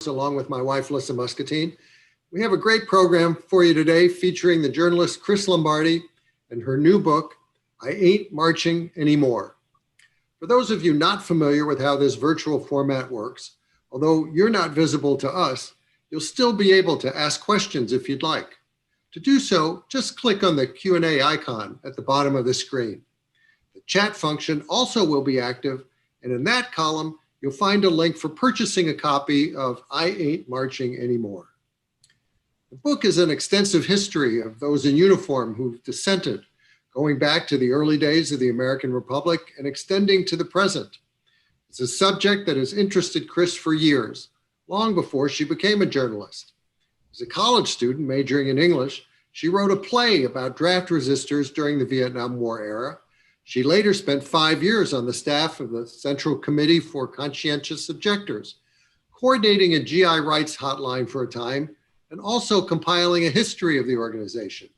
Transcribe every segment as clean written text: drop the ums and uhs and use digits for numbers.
along with my wife, Lissa Muscatine. We have a great program for you today featuring the journalist Chris Lombardi and her new book, I Ain't Marching Anymore. For those of you not familiar with how this virtual format works, although you're not visible to us, you'll still be able to ask questions if you'd like. To do so, just click on the Q&A icon at the bottom of the screen. The chat function also will be active, and in that column, you'll find a link for purchasing a copy of I Ain't Marching Anymore. The book is an extensive history of those in uniform who've dissented, going back to the early days of the American Republic and extending to the present. It's a subject that has interested Chris for years, long before she became a journalist. As a college student majoring in English, she wrote a play about draft resistors during the Vietnam War era. She later spent 5 years on the staff of the Central Committee for Conscientious Objectors, coordinating a GI rights hotline for a time, and also compiling a history of the organization.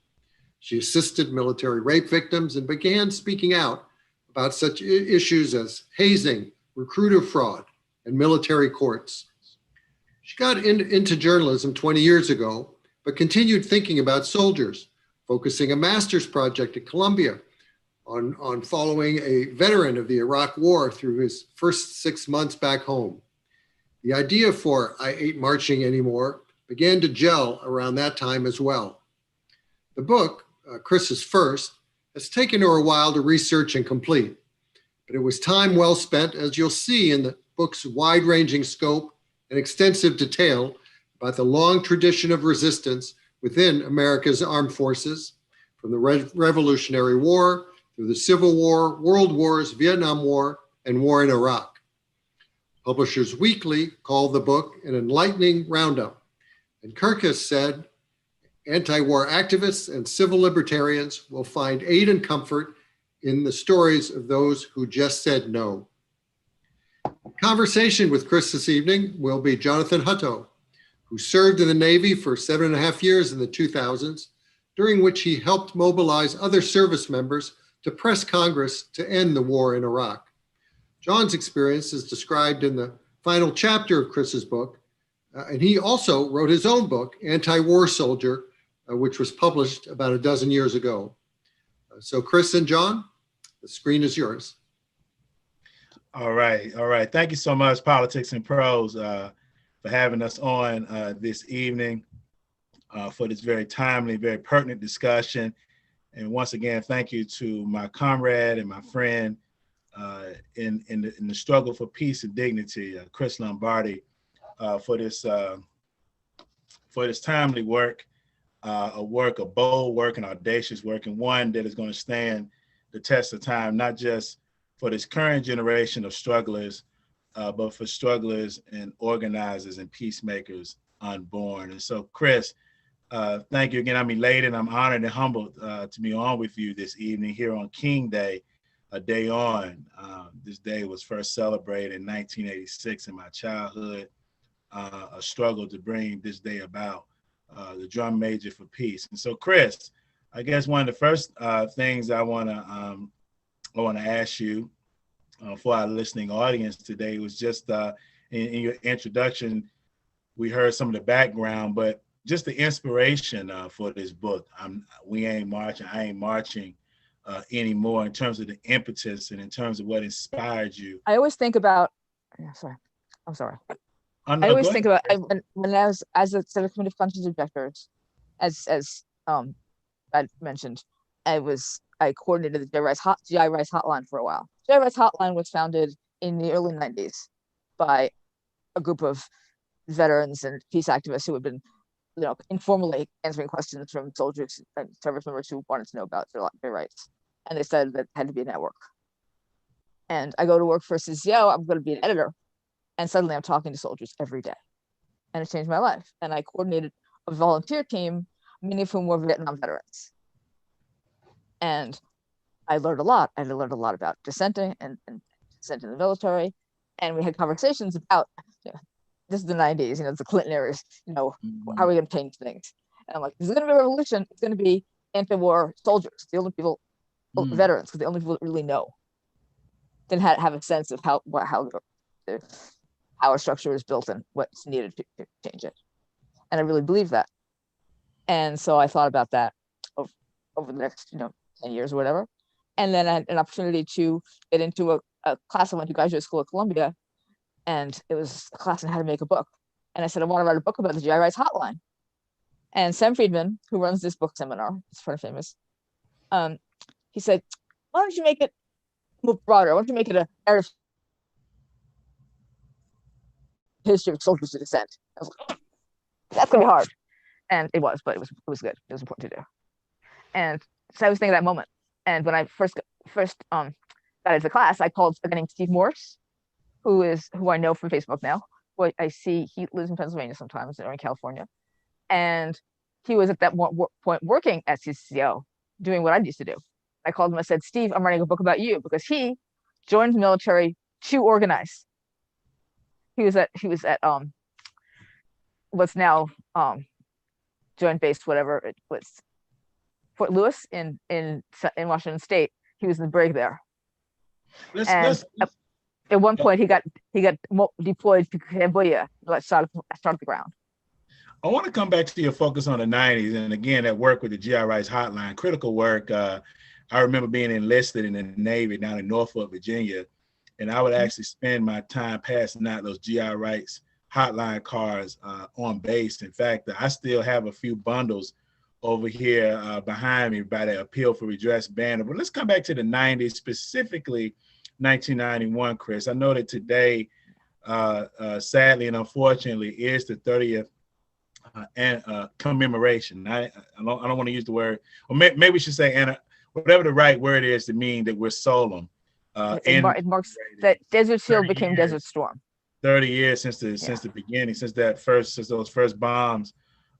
She assisted military rape victims and began speaking out about such issues as hazing, recruiter fraud, and military courts. She got into journalism 20 years ago, but continued thinking about soldiers, focusing a master's project at Columbia on following a veteran of the Iraq War through his first 6 months back home. The idea for I Ain't Marching Anymore began to gel around that time as well. The book, Chris's first, has taken her a while to research and complete, but it was time well spent, as you'll see in the book's wide-ranging scope and extensive detail about the long tradition of resistance within America's armed forces, from the Revolutionary War through the Civil War, World Wars, Vietnam War, and war in Iraq. Publishers Weekly called the book an enlightening roundup, and Kirkus said, anti-war activists and civil libertarians will find aid and comfort in the stories of those who just said no. Conversation with Chris this evening will be Jonathan Hutto, who served in the Navy for 7.5 years in the 2000s, during which he helped mobilize other service members to press Congress to end the war in Iraq. John's experience is described in the final chapter of Chris's book, and he also wrote his own book, Anti-War Soldier, which was published about a dozen years ago. So Chris and John, the screen is yours. All right. Thank you so much, Politics and Prose, for having us on this evening for this very timely, very pertinent discussion. And once again, thank you to my comrade and my friend in the struggle for peace and dignity, Chris Lombardi, for this timely work, a bold work and audacious work, and one that is going to stand the test of time, not just for this current generation of strugglers, but for strugglers and organizers and peacemakers unborn. And so, Chris, thank you again. I'm elated, I'm honored and humbled to be on with you this evening here on King Day, a day on. This day was first celebrated in 1986 in my childhood, a struggle to bring this day about, the drum major for peace. And so, Chris, I guess one of the first things I want to ask you for our listening audience today was just in your introduction, we heard some of the background, but just the inspiration for this book. We ain't marching, I ain't marching anymore, in terms of the impetus and in terms of what inspired you. I always think about, I'm sorry. I always think about when I was as a Senate Committee of Conscientious Objectors, as I mentioned, I coordinated the GI Rights Hotline for a while. GI Rights Hotline was founded in the early 90s by a group of veterans and peace activists who had been, informally answering questions from soldiers and service members who wanted to know about their rights. And they said that it had to be a network. And I go to work for CCO, I'm going to be an editor. And suddenly I'm talking to soldiers every day. And it changed my life. And I coordinated a volunteer team, many of whom were Vietnam veterans. And I learned a lot. I learned a lot about dissenting and dissent in the military. And we had conversations about, this is the 90s, the Clinton eras, how are we going to change things? And I'm like, there's going to be a revolution. It's going to be anti-war soldiers, the only people, veterans, because the only people that really know, then have a sense of how power structure is built and what's needed to change it. And I really believe that. And so I thought about that over the next, 10 years or whatever. And then I had an opportunity to get into a class. I went to graduate school at Columbia, and it was a class on how to make a book. And I said, I want to write a book about the GI rights hotline. And Sam Friedman, who runs this book seminar, it's kind of famous, he said, why don't you make it more broader? Why don't you make it a narrative history of soldiers of dissent? I was like, oh, that's gonna be hard. And it was, but it was good. It was important to do. And so I was thinking that moment. And when I first got into the class, I called a guy named Steve Morse, who I know from Facebook now. Who I see, he lives in Pennsylvania sometimes, or in California. And he was at that point working at CCO, doing what I used to do. I called him, I said, Steve, I'm writing a book about you, because he joined the military to organize. He was at what's now Joint Base, whatever it was, Fort Lewis in Washington State. He was in the brig there. At one point, he got deployed to Cambodia, like start the ground. I want to come back to your focus on the 90s, and again, that work with the GI Rights Hotline, critical work. I remember being enlisted in the Navy down in Norfolk, Virginia, and I would actually spend my time passing out those GI Rights Hotline cards on base. In fact, I still have a few bundles over here behind me by the Appeal for Redress banner. But let's come back to the 90s, specifically 1991, Chris. I know that today, sadly and unfortunately, is the 30th commemoration. I don't want to use the word, or maybe we should say, whatever the right word is to mean that we're solemn. It marks that Desert Shield became Desert Storm. 30 years since the beginning, since those first bombs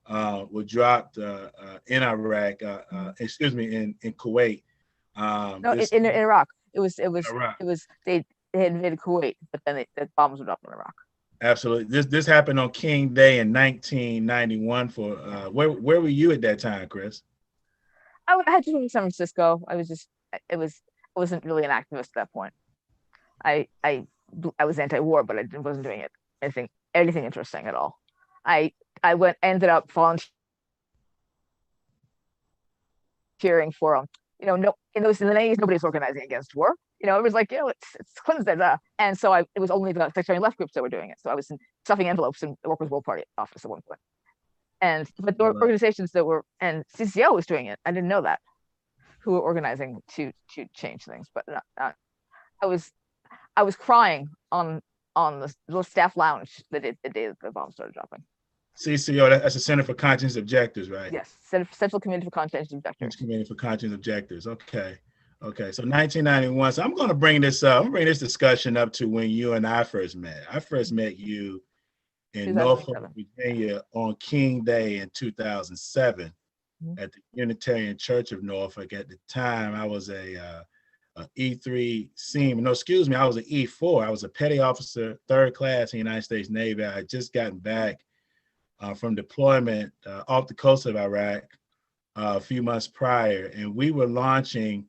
were dropped in Iraq, in Kuwait. In Iraq. It was they had invaded Kuwait, but then the bombs were dropped in Iraq. Absolutely. This happened on King Day in 1991. For where were you at that time, Chris? I had to move to San Francisco. I wasn't really an activist at that point. I was anti-war, but I wasn't doing anything interesting at all. I ended up volunteering for in the 90s, nobody was organizing against war. It was like, it's Clinton's, and so it was only the sectarian left groups that were doing it. So I was stuffing envelopes in the Workers' World Party office at one point. But there were organizations that were, and CCO was doing it. I didn't know that, who were organizing to change things. But I was crying on the little staff lounge the day that the bombs started dropping. CCO, that's the Center for Conscience Objectors, right? Yes, Central Committee for Conscience Objectors. Committee for Conscience Objectors. Okay. So 1991. So I'm going to bring this up. I'm going to bring this discussion up to when you and I first met. I first met you in Norfolk, Virginia on King Day in 2007 at the Unitarian Church of Norfolk. At the time, I was a E3 seaman. No, excuse me, I was an E4. I was a petty officer, 3rd class in the United States Navy. I had just gotten back from deployment off the coast of Iraq a few months prior, and we were launching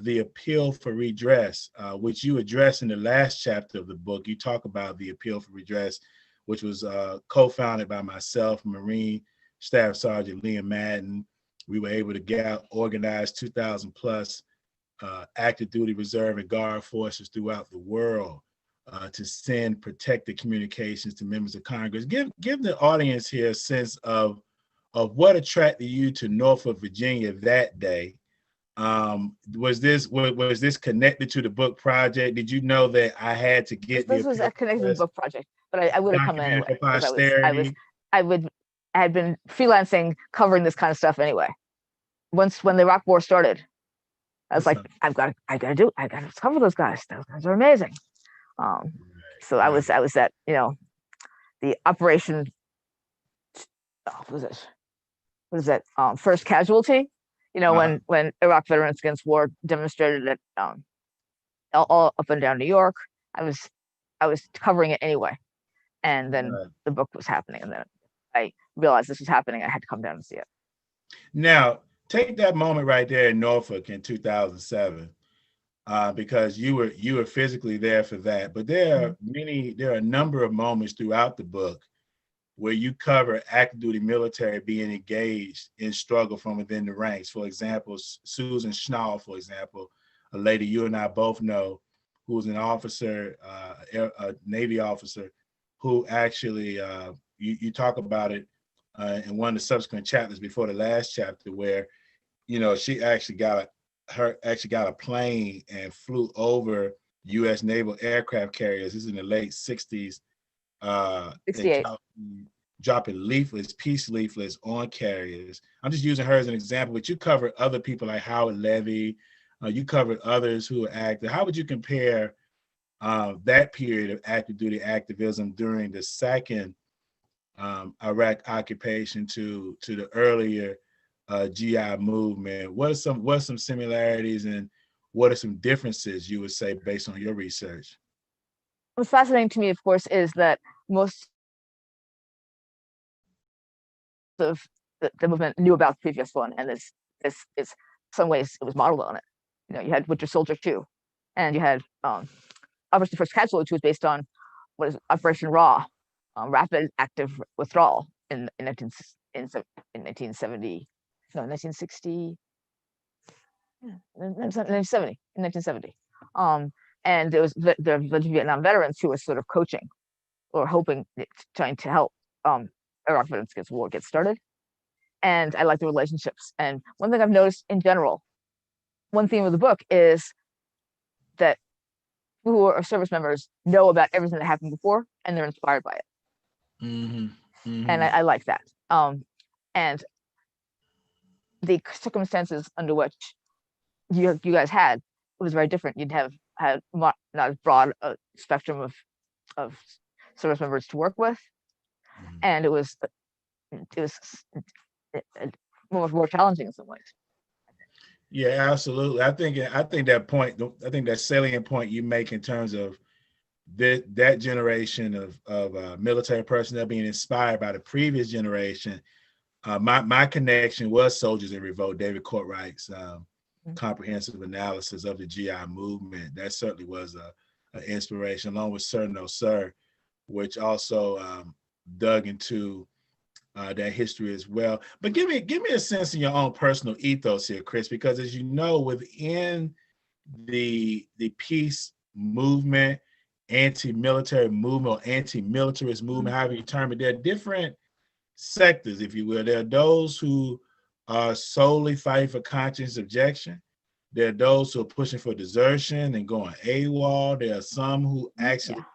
the Appeal for Redress, which you address in the last chapter of the book. You talk about the Appeal for Redress, which was co-founded by myself, Marine Staff Sergeant Liam Madden. We were able to organize 2,000 plus active duty reserve and guard forces throughout the world to send protected communications to members of Congress. Give the audience here a sense of what attracted you to Norfolk, Virginia that day. Was this connected to the book project? Did you know that I had to get this was connected to the book project, but I would have come in anyway. I had been freelancing covering this kind of stuff anyway. When the Iraq War started, I was like, I gotta cover those guys. Those guys are amazing. So I was at the Operation. What is that? First Casualty. When Iraq Veterans Against War demonstrated it all up and down New York. I was covering it anyway, and then the book was happening, and then I realized this was happening. I had to come down and see it. Now, take that moment right there in Norfolk in 2007. because you were physically there for that. But there are a number of moments throughout the book where you cover active duty military being engaged in struggle from within the ranks. For example, Susan Schnall, for example, a lady you and I both know, who was an officer, a Navy officer, who actually, you talk about it in one of the subsequent chapters before the last chapter, where, she actually got a plane and flew over U.S. naval aircraft carriers. This is in the late 60s. 68. Dropping leaflets, peace leaflets on carriers. I'm just using her as an example, but you covered other people like Howard Levy. You covered others who were active. How would you compare that period of active duty activism during the second Iraq occupation to the earlier GI movement? What are some similarities and what are some differences you would say based on your research? What's fascinating to me, of course, is that most of the movement knew about the previous one, and this is some ways it was modeled on it. You had Winter Soldier 2, and you had Operation First Casualty, which was based on what is Operation Raw, rapid active withdrawal in 1970. No, 1960. Yeah, 1970. And it was the Vietnam veterans who were sort of coaching or trying to help Iraq veterans get war get started. And I like the relationships. And one thing I've noticed in general, one theme of the book is that people who are service members know about everything that happened before, and they're inspired by it. And I like that. And the circumstances under which you guys had, it was very different. You'd have had not as broad a spectrum of service members to work with, and it was more challenging in some ways. Yeah, absolutely. I think that salient point you make in terms of that generation of military personnel being inspired by the previous generation. My connection was Soldiers in Revolt, David Courtwright's comprehensive analysis of the GI movement. That certainly was an inspiration, along with Sir No Sir, which also dug into that history as well. But give me a sense of your own personal ethos here, Chris, because as you know, within the peace movement, anti-military movement, or anti-militarist movement, however you term it, there are different sectors, if you will. There are those who are solely fighting for conscience objection. There are those who are pushing for desertion and going AWOL. There are some who actually,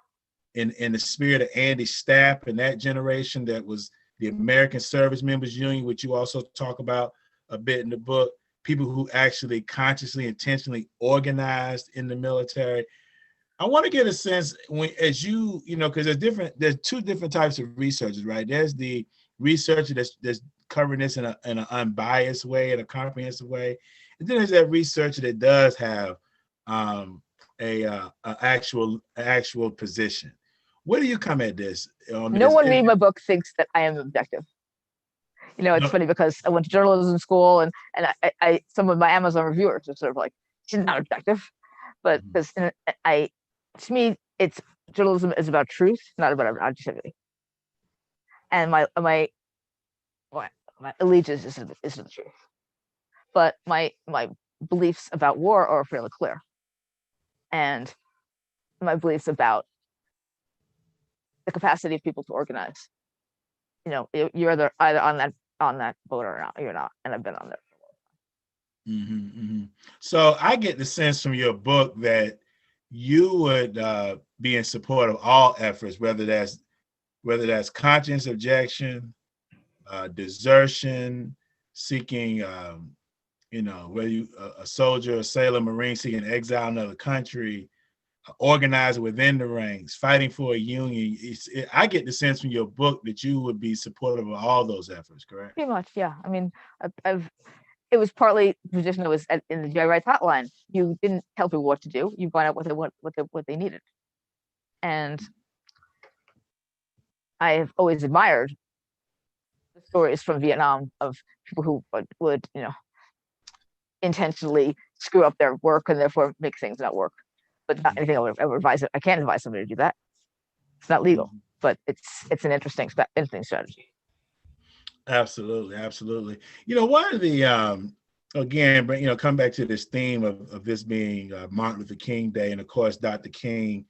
in the spirit of Andy Stapp and that generation, that was the American Service Members Union, which you also talk about a bit in the book, people who actually consciously, intentionally organized in the military. I want to get a sense because there's two different types of researchers, right? There's the researcher that's covering this in an unbiased way, in a comprehensive way. And then there's that researcher that does have a actual position. Where do you come at this? No one reading my book thinks that I am objective. It's funny because I went to journalism school, and I some of my Amazon reviewers are sort of like, she's not objective, but because to me, it's journalism is about truth, not about objectivity. And my allegiance is to the truth, but my beliefs about war are fairly clear, and my beliefs about the capacity of people to organize. You're either on that boat or not. You're not, and I've been on there. So I get the sense from your book that you would be in support of all efforts, whether that's conscience objection, desertion, seeking, whether you a soldier, a sailor, Marine seeking exile in another country, organizing within the ranks, fighting for a union. I get the sense from your book that you would be supportive of all those efforts, correct? Pretty much, yeah. I mean, it was partly the position that was in the GI Rights hotline. You didn't tell people what to do. You find out what they needed. And I have always admired the stories from Vietnam of people who would intentionally screw up their work and therefore make things not work. But not anything I would ever advise it. I can't advise somebody to do that. It's not legal, but it's an interesting strategy. Absolutely, absolutely. One of the again, but come back to this theme of this being Martin Luther King Day, and of course, Dr. King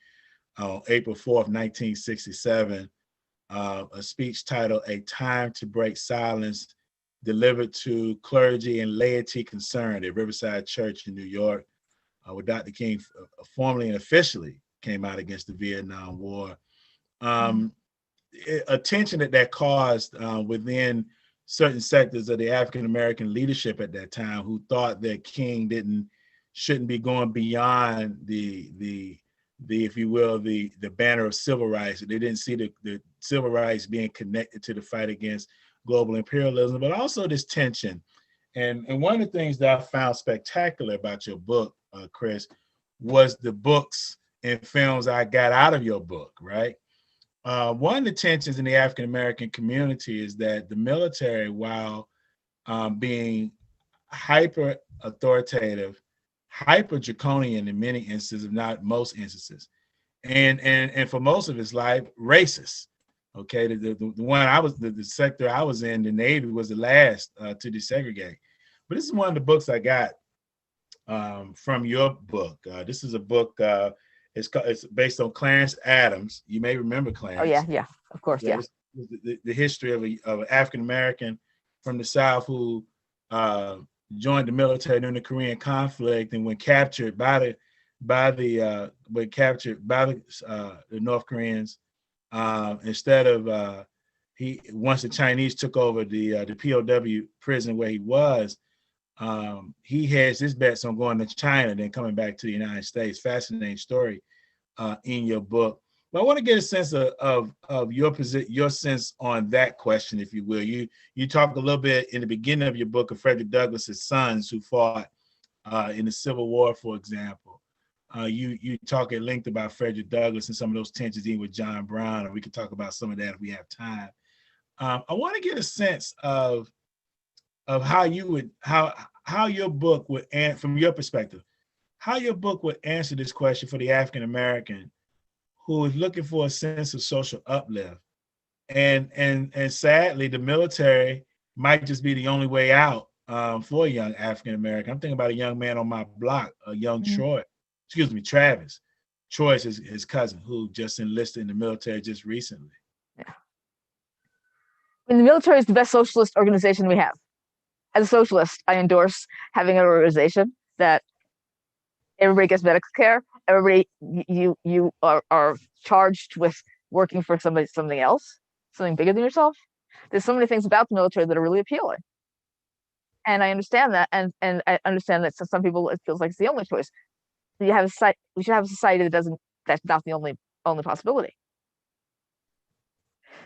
on April 4th, 1967, a speech titled "A Time to Break Silence," delivered to clergy and laity concerned at Riverside Church in New York, where Dr. King formally and officially came out against the Vietnam War. Attention that caused within certain sectors of the African-American leadership at that time, who thought that King shouldn't be going beyond the if you will, the banner of civil rights. They didn't see the civil rights being connected to the fight against global imperialism, but also this tension. And one of the things that I found spectacular about your book, Chris, was the books and films I got out of your book, right? One of the tensions in the African-American community is that the military, while being hyper authoritative, hyper draconian in many instances, if not most instances, and for most of its life, racist. Okay, the one the sector I was in, the Navy, was the last to desegregate. But this is one of the books I got from your book. This is a book. It's based on Clarence Adams. You may remember Clarence. Oh yeah, of course, yeah. The history of an African American from the South who joined the military during the Korean conflict, and when captured by the North Koreans, instead of once the Chinese took over the POW prison where he was, he has his bets on going to China, then coming back to the United States. Fascinating story in your book. But I want to get a sense of your sense on that question, if you will. You talk a little bit in the beginning of your book of Frederick Douglass's sons who fought in the Civil War, for example. You talk at length about Frederick Douglass and some of those tensions even with John Brown, and we can talk about some of that if we have time. I want to get a sense of how your book would, and from your perspective, how your book would answer this question for the African American who is looking for a sense of social uplift, and sadly, the military might just be the only way out for a young African American. I'm thinking about a young man on my block, a young Travis. Troy's his cousin, who just enlisted in the military just recently. Yeah. I mean, the military is the best socialist organization we have. As a socialist, I endorse having an organization that everybody gets medical care. Everybody, you are charged with working for something else, something bigger than yourself. There's so many things about the military that are really appealing, and I understand that, and I understand that to some people it feels like it's the only choice. We should have a society that's not the only possibility.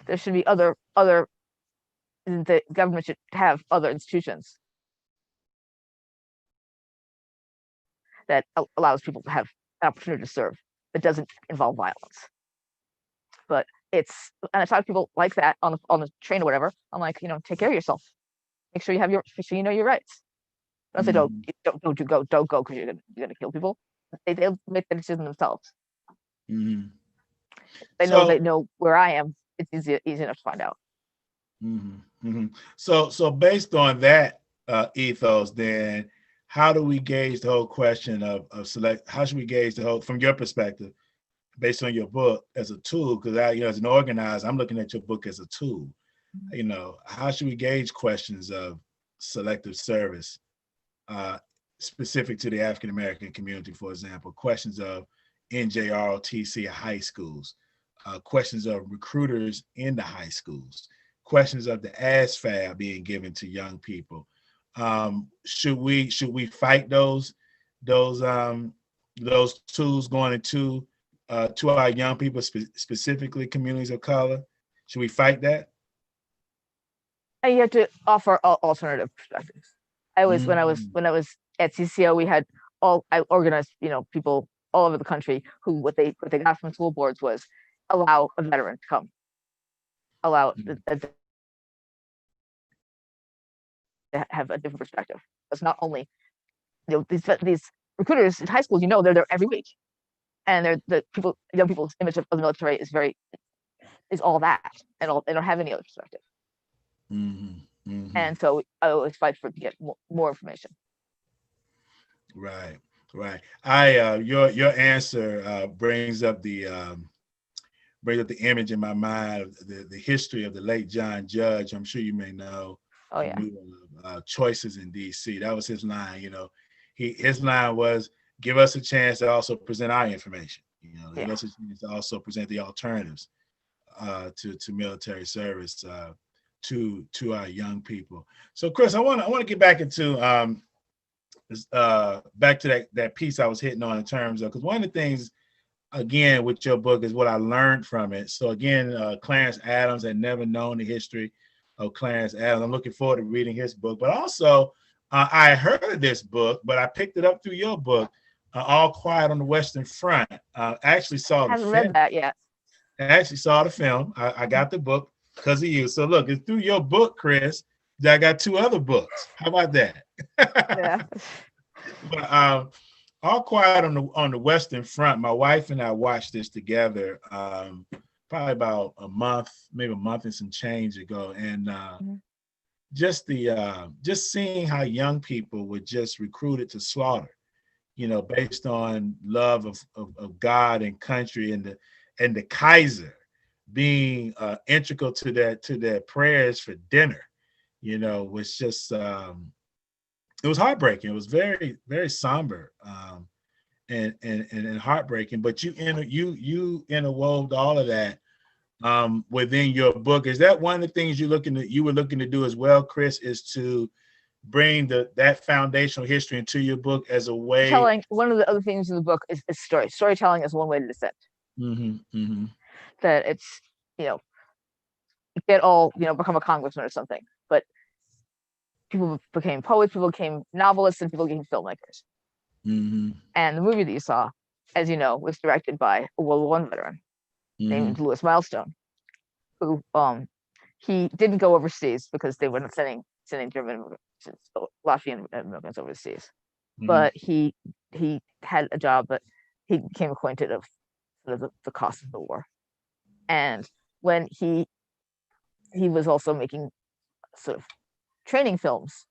There should be other. The government should have other institutions that allows people to have an opportunity to serve that doesn't involve violence. But and I talk to people like that on the train or whatever. I'm like, take care of yourself. Make sure you know your rights. Don't say don't go because you're gonna kill people. They'll make the decision themselves. Mm-hmm. They know where I am. It's easy enough to find out. Mm-hmm. Mm-hmm. So based on that ethos, then how do we gauge the whole question of how should we gauge the whole, from your perspective, based on your book, as a tool? Because as an organizer, I'm looking at your book as a tool. How should we gauge questions of selective service specific to the African American community? For example, questions of NJROTC high schools, questions of recruiters in the high schools, questions of the ASFAB being given to young people. Should we fight those tools going into to our young people, specifically communities of color? Should we fight that? And you have to offer alternative perspectives. When I was at CCO, I organized people all over the country who what they got from school boards was allow a veteran to come, allow to have a different perspective. It's not only these recruiters in high schools, they're there every week, and young people's image of the military is all that, and they don't have any other perspective. Mm-hmm. Mm-hmm. And so I always fight to get more information. Right. Your answer brings up the image in my mind of the history of the late John Judge. I'm sure you may know. Oh yeah. Choices in DC. That was his line. His line was, give us a chance to also present our information. Give us a chance to also present the alternatives to military service to our young people. So Chris, I want to get back into back to that piece I was hitting on in terms of, because one of the things again with your book is what I learned from it. So again, Clarence Adams, had never known the history of Clarence Adams. I'm looking forward to reading his book, but also I heard of this book, but I picked it up through your book, All Quiet on the Western Front. I actually saw the film. Read that yet. I actually saw the film. I got the book because of you. So look, it's through your book, Chris, that I got two other books. How about that? Yeah. But All Quiet on the Western Front, my wife and I watched this together probably about a month, maybe a month and some change ago. And just seeing how young people were just recruited to slaughter, based on love of God and country, and the Kaiser being integral to their prayers for dinner, was just it was heartbreaking. It was very, very somber and heartbreaking. But you interwove all of that within your book. Is that one of the things you were looking to do as well, Chris? Is to bring that foundational history into your book as a way? One of the other things in the book is story. Storytelling is one way to dissent. Mm-hmm, mm-hmm. That it's you get all become a congressman or something, but people became poets, people became novelists, and people became filmmakers. Mm-hmm. And the movie that you saw, as you know, was directed by a World War I veteran named Louis Milestone, who he didn't go overseas because they weren't sending German immigrants, Latvian immigrants overseas. Mm-hmm. But he had a job, but he became acquainted of the cost of the war. And when he was also making sort of training films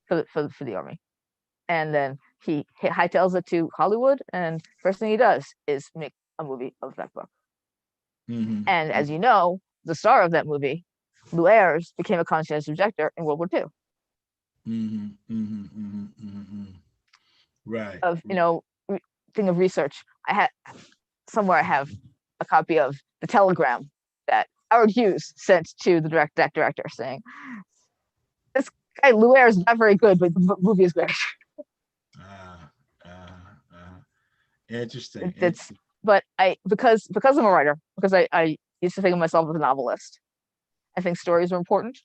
for the army, and then he hightails it to Hollywood, and first thing he does is make a movie of that book. Mm-hmm. And as you know, the star of that movie, Lou Ayres, became a conscientious objector in World War II. Mm-hmm. Mm-hmm. Mm-hmm. Mm-hmm. Right. Thing of research. I have a copy of the telegram that Howard Hughes sent to the director saying, "This guy Lou Ayres is not very good, but the movie is great." Interesting. But because I'm a writer, because I used to think of myself as a novelist, I think stories are important,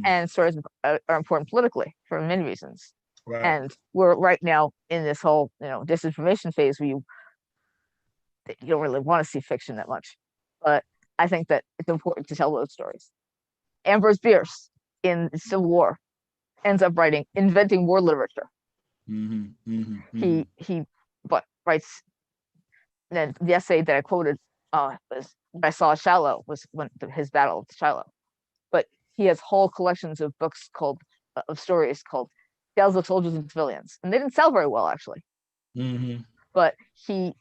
and stories are important politically for many reasons. Right. And we're right now in this whole disinformation phase where you don't really want to see fiction that much, but I think that it's important to tell those stories. Ambrose Bierce in the Civil War ends up inventing war literature. Mm-hmm. Mm-hmm. He writes. And the essay that I quoted was "When I Saw Shiloh" was his battle of Shiloh. But he has whole collections of books of stories called "Tales of Soldiers and Civilians," and they didn't sell very well actually. Mm-hmm. But he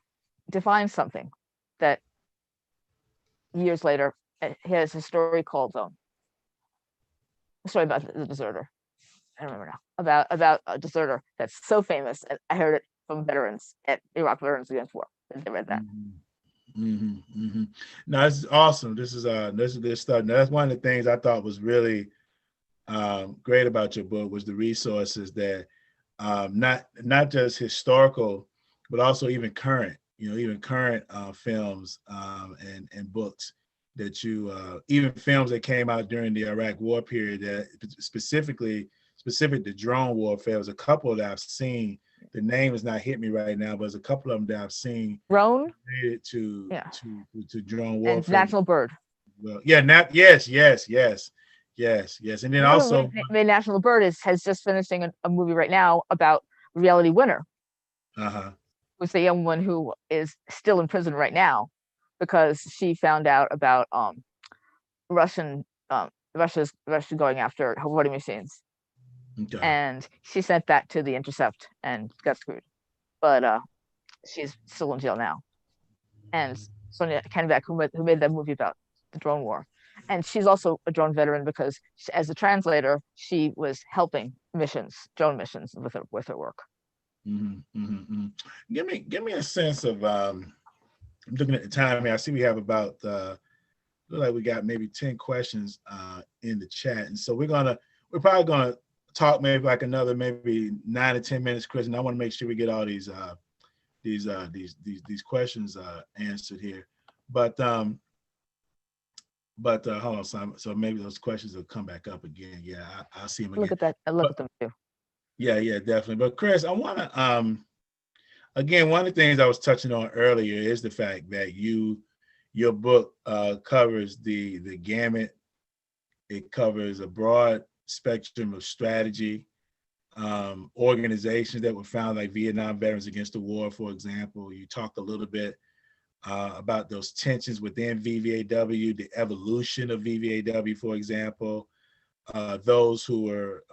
defines something that years later, he has a story called a story about the deserter. I don't remember now, about a deserter that's so famous, and I heard it from veterans at Iraq Veterans Against War. They read that. Mm-hmm. Mm-hmm. No, this is awesome. This is good stuff. Now, that's one of the things I thought was really great about your book was the resources that not just historical, but also even current, films and books that you even films that came out during the Iraq War period that specific to drone warfare. There's a couple that I've seen. The name is not hit me right now, but there's a couple of them that I've seen related to drone warfare. And National Bird. Well, yeah, yes. And then also National Bird has just finishing a movie right now about Reality Winner, Uh-huh. was the young one who is still in prison right now because she found out about Russia going after her voting machines. Okay. And she sent that to The Intercept and got screwed. But she's still in jail now. And Sonia Kennebec, who made that movie about the drone war. And she's also a drone veteran because as a translator, she was helping drone missions with her work. Mm-hmm, mm-hmm. Give me a sense of, I'm looking at the time here. I see we have about, look like we got maybe 10 questions in the chat. And so we're probably gonna talk maybe like another maybe 9 to 10 minutes, Chris. And I want to make sure we get all these questions answered here. But hold on, Simon. So maybe those questions will come back up again. Yeah, I'll see them again. Look at that. I look at them too. Yeah, definitely. But Chris, I want to again, one of the things I was touching on earlier is the fact that your book covers the gamut. It covers a broad spectrum of strategy, organizations that were founded, like Vietnam Veterans Against the War, for example. You talk a little bit about those tensions within VVAW, the evolution of VVAW, for example. Those who were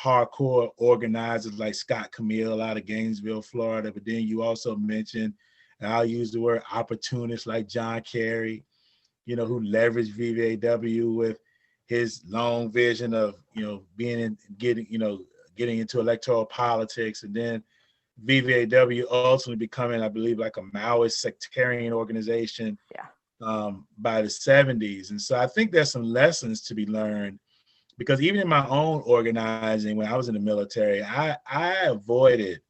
hardcore organizers like Scott Camille out of Gainesville, Florida. But then you also mentioned, and I'll use the word opportunists like John Kerry, who leveraged VVAW with his long vision of, getting into electoral politics. And then VVAW ultimately becoming, I believe, like a Maoist sectarian organization by the 70s. And so I think there's some lessons to be learned, because even in my own organizing, when I was in the military, I avoided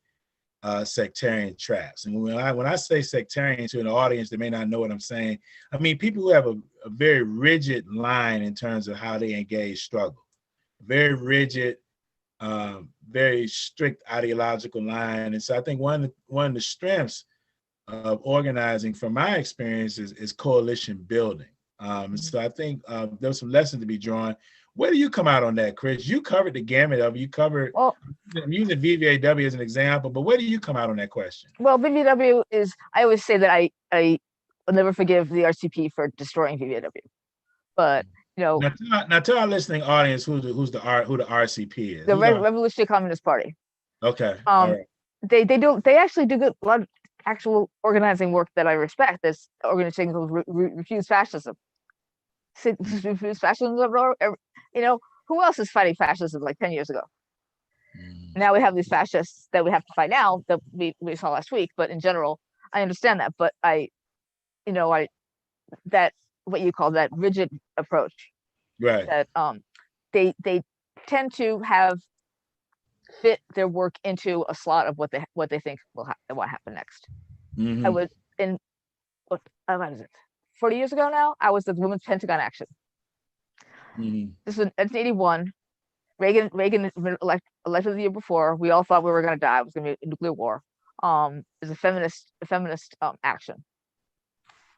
sectarian traps. And when I say sectarian to an audience that may not know what I'm saying, I mean people who have a very rigid line in terms of how they engage struggle, very rigid, very strict ideological line. And so I think one of the strengths of organizing, from my experience, is coalition building. And so I think there's some lessons to be drawn. Where do you come out on that, Chris? You covered the gamut of it. You covered, I'm using VVAW as an example, but where do you come out on that question? Well, VVAW is, I always say that I will never forgive the RCP for destroying VVAW. But, now tell our listening audience who the RCP is. The Revolutionary Communist Party. Okay. All right. They actually do a lot of actual organizing work that I respect. This organization called Refuse Fascism. Refuse Fascism. Who else is fighting fascism like 10 years ago? Now we have these fascists that we have to fight now that we saw last week. But in general, I understand that. But that what you call that rigid approach, right? That they tend to have fit their work into a slot of what they think will happen next. Mm-hmm. I was in what is it? 40 years ago now, I was at the Women's Pentagon Action. Mm-hmm. This was in 81. Reagan elected the year before. We all thought we were going to die. It was going to be a nuclear war. It was a feminist action,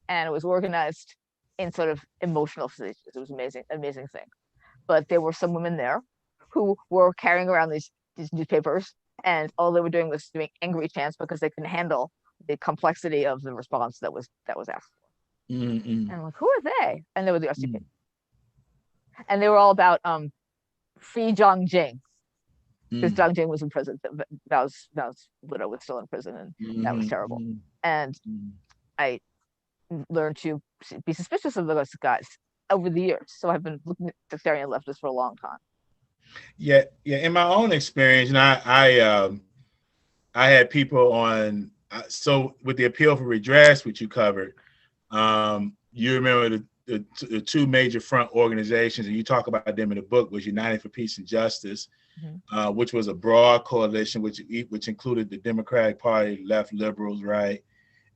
and it was organized in sort of emotional stages. It was amazing thing. But there were some women there who were carrying around these newspapers, and all they were doing was doing angry chants because they couldn't handle the complexity of the response that was asked for. Mm-hmm. And I'm like, who are they? And they were the RCP. Mm-hmm. And they were all about free Zhang Jing, because Zhang Jing was in prison. Mao's widow was still in prison, and that was terrible. And I learned to be suspicious of those guys over the years. So I've been looking at sectarian leftists for a long time. Yeah. In my own experience, and I had people on. So with the appeal for redress, which you covered, you remember the two major front organizations, and you talk about them in the book, was United for Peace and Justice, mm-hmm. Which was a broad coalition, which included the Democratic Party, left liberals, right?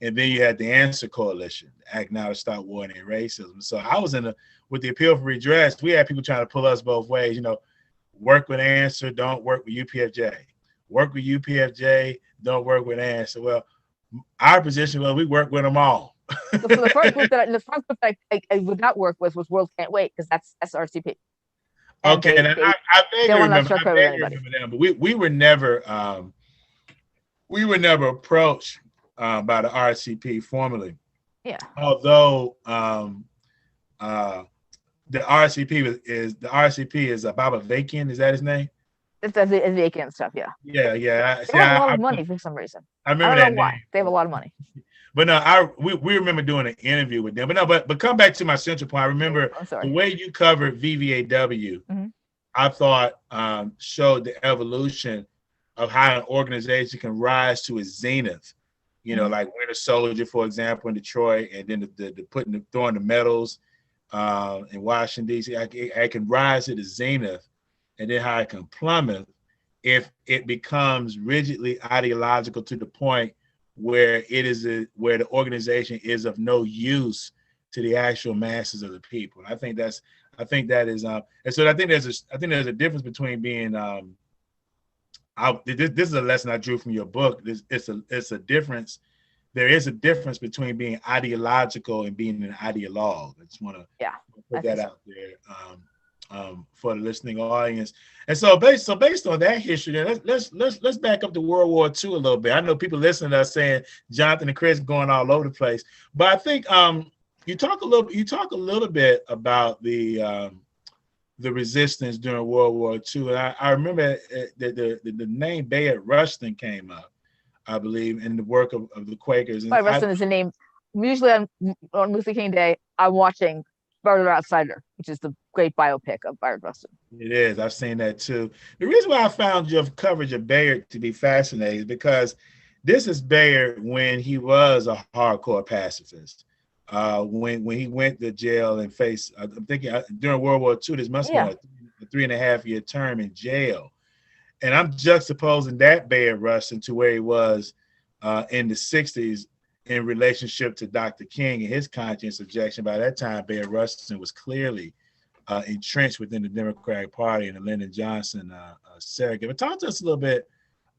And then you had the Answer Coalition, Act Now to Stop War and Racism. So I was with the appeal for redress, we had people trying to pull us both ways, work with Answer, don't work with UPFJ. Work with UPFJ, don't work with Answer. Well, our position was we work with them all. The first group that I would not work with was World Can't Wait, because that's SRCP. And okay, I vaguely remember them, but we were never we were never approached by the RCP formally. Yeah. Although the RCP is Baba Vakian, is that his name? It's the Vakian stuff, yeah. Yeah. They have a lot of money for some reason. I remember I don't that know why. name. They have a lot of money. But no, we remember doing an interview with them. But come back to my central point. I remember the way you covered VVAW, I thought showed the evolution of how an organization can rise to its zenith. You know, like Winter Soldier, for example, in Detroit, and then throwing the medals in Washington, D.C. I can rise to the zenith, and then how it can plummet if it becomes rigidly ideological to the point where where the organization is of no use to the actual masses of the people. And I think that is and so I think there's a difference between being this is a lesson I drew from your book. It's a difference. There is a difference between being ideological and being an ideologue. I just want to put that out there for the listening audience. And so based on that history, then let's back up to World War II a little bit. I know people listening to us saying Jonathan and Chris going all over the place, but I think you talk a little bit about the resistance during World War II. And I remember that the name Bayard Rustin came up, I believe, in the work of the Quakers. Bayard Rustin is the name. Usually on Luther King Day, I'm watching Murder Outsider, which is the great biopic of Bayard Rustin. It is. I've seen that too. The reason why I found your coverage of Bayard to be fascinating is because this is Bayard when he was a hardcore pacifist. When he went to jail and faced, I'm thinking during World War II, this must have been a 3.5-year term in jail. And I'm juxtaposing that Bayard Rustin to where he was in the 60s in relationship to Dr. King and his conscience objection. By that time, Bayard Rustin was clearly entrenched within the Democratic Party and the Lyndon Johnson surrogate. But talk to us a little bit